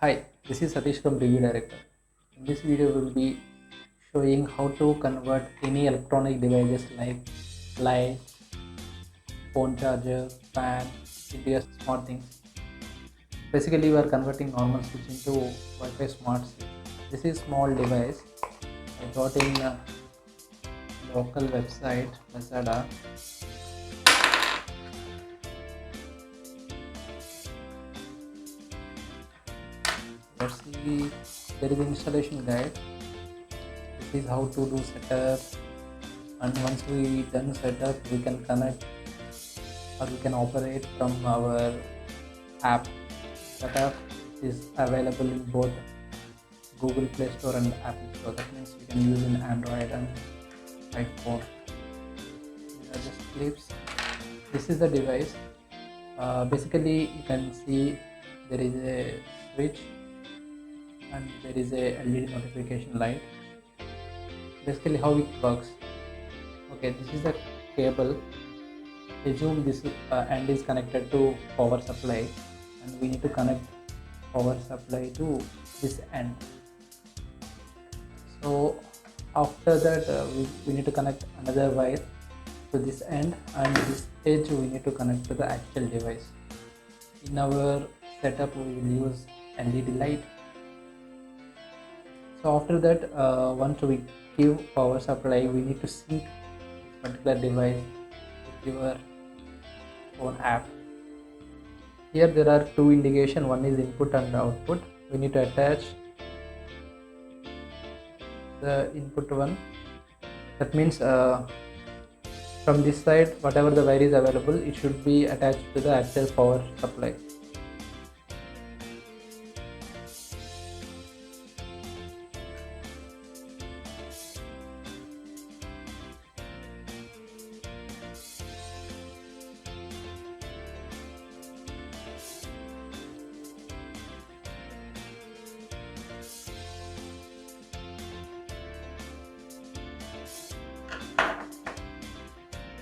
Hi, this is Satish from Review Director. In this video, we will be showing how to convert any electronic devices like light, phone charger, fan into a smart things. Basically, we are converting normal switch into Wi-Fi smart switch. This is small device I got in local website Lazada. Let's see. There is installation guide. This is how to do setup, and once we done setup, we can connect or we can operate from our app. That app is available in both Google Play Store and Apple Store. That means we can use in Android and iPhone. These are just clips. This is the device. Basically, you can see there is a switch and there is a LED notification light. Basically, how it works. Okay, this is the cable. Assume this end is connected to power supply, and we need to connect power supply to this end. So after that, we need to connect another wire to this end, and this edge we need to connect to the actual device. In our setup, we will use LED light. So after that, once we give power supply, we need to sync this particular device with your own app. Here there are two indication, one is input and output. We need to attach the input one. That means from this side, whatever the wire is available, it should be attached to the actual power supply.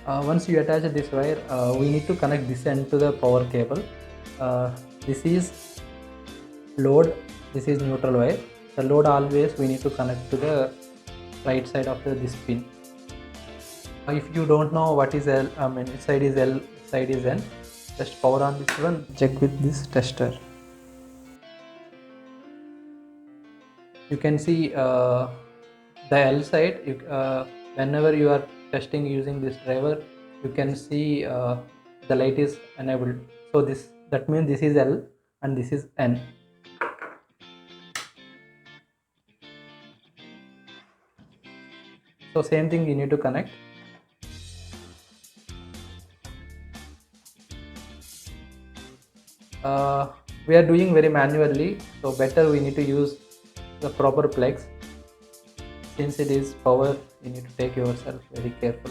Once you attach this wire, we need to connect this end to the power cable. This is load, this is neutral wire. The load always we need to connect to the right side of this pin. If you don't know what is L, which side is L, which side is N, just power on this one, check with this tester. You can see the L side, whenever you are testing using this driver, you can see the light is enabled. So that means this is L and this is N. So same thing you need to connect. We are doing very manually, so better we need to use the proper plugs. Since it is power, you need to take yourself very careful.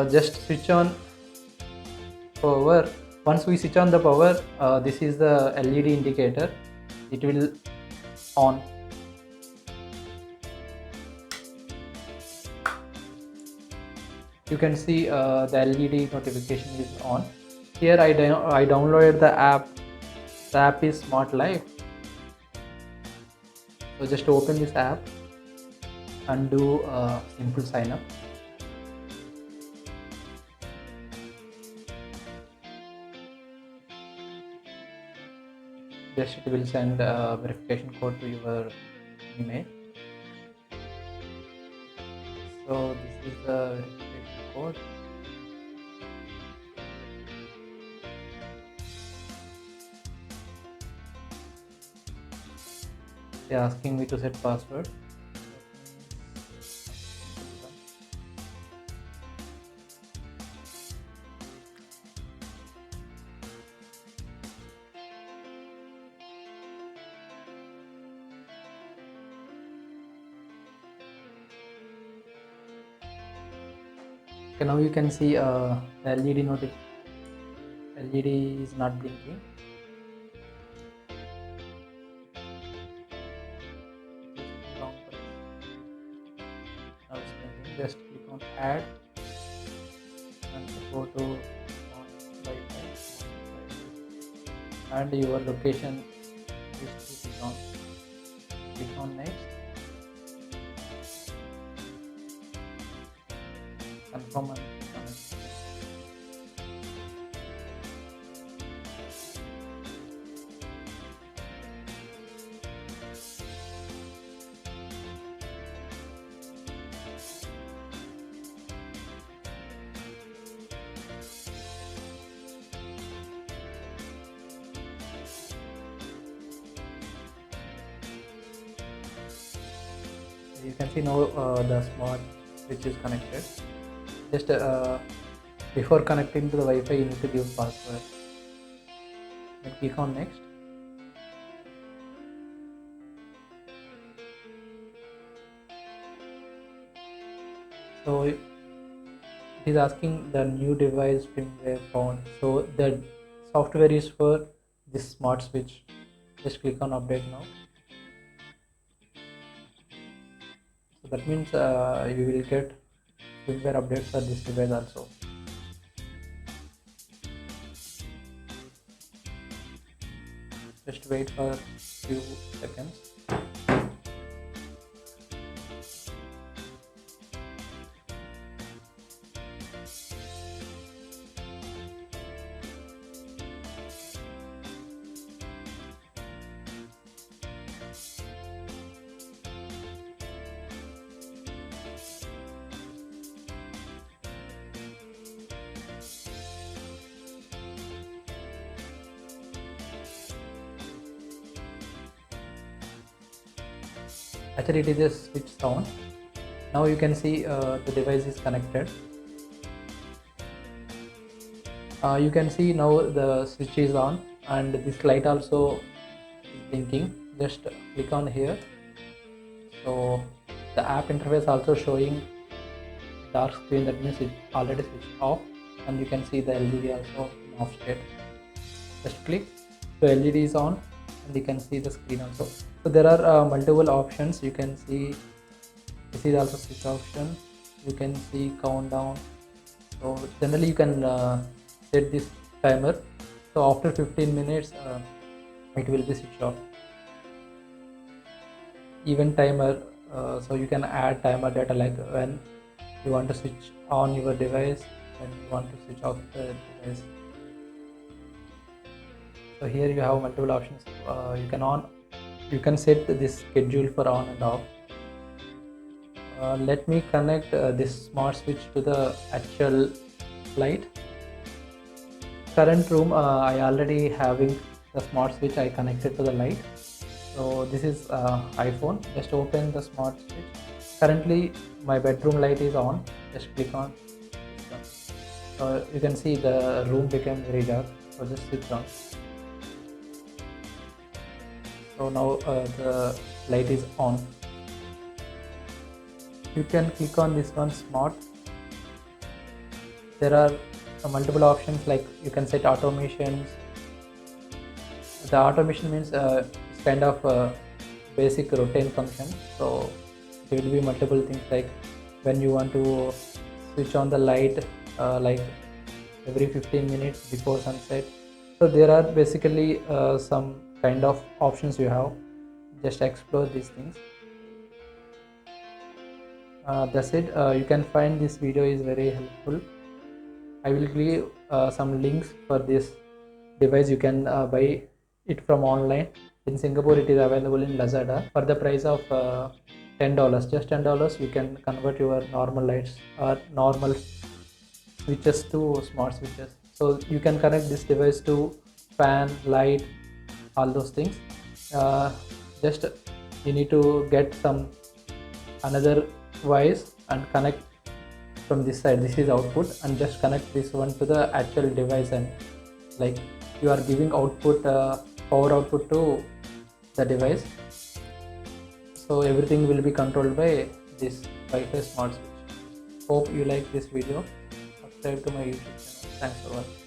Just switch on power. Once we switch on the power, this is the LED indicator. It will on. You can see the LED notification is on. Here I downloaded the app. The app is Smart Life. So just open this app and do a simple sign up. Just it will send a verification code to your email. So this is the verification code. They are asking me to set password. Okay, now you can see the LED is not blinking. Now it's blinking. Just click on add and go to Wi-Fi and your location is to switch on. Click on next. Confirm and click on next. You can see now the smart switch is connected. Just before connecting to the Wi-Fi, you need to give password. Then click on next. So it is asking the new device firmware found. So the software is for this smart switch. Just click on update now. So that means you will get firmware updates for this device also. Just wait for a few seconds. Actually, it is a switch sound. Now you can see the device is connected. You can see now the switch is on and this light also is blinking. Just click on here. So the app interface also showing dark screen, that means it already switched off, and you can see the LED also in off state. Just click, so LED is on and you can see the screen also. So there are multiple options. You can see this is also switch option. You can see countdown. So generally you can set this timer. So after 15 minutes it will be switched off. Event timer, so you can add timer data like when you want to switch on your device, when you want to switch off the device. So here you have multiple options. You can set this schedule for on and off. Let me connect this smart switch to the actual light. Current room, I already having the smart switch, I connected to the light. So this is iPhone. Just open the smart switch. Currently my bedroom light is on. Just click on. So you can see the room became very dark. So just switch on. So now the light is on. You can click on this one, smart. There are multiple options, like you can set automations. The automation means it's kind of a basic routine function. So there will be multiple things, like when you want to switch on the light like every 15 minutes before sunset. So there are basically some kind of options you have. Just explore these things. That's it. You can find this video is very helpful. I will give some links for this device. You can buy it from online. In Singapore it is available in Lazada for the price of $10. Just $10 you can convert your normal lights or normal switches to smart switches. So you can connect this device to fan, light, all those things. Just you need to get some another wires and connect from this side. This is output, and just connect this one to the actual device, and like you are giving output power output to the device. So everything will be controlled by this Wi-Fi smart switch. Hope you like this video. Subscribe to my YouTube channel. Thanks for watching.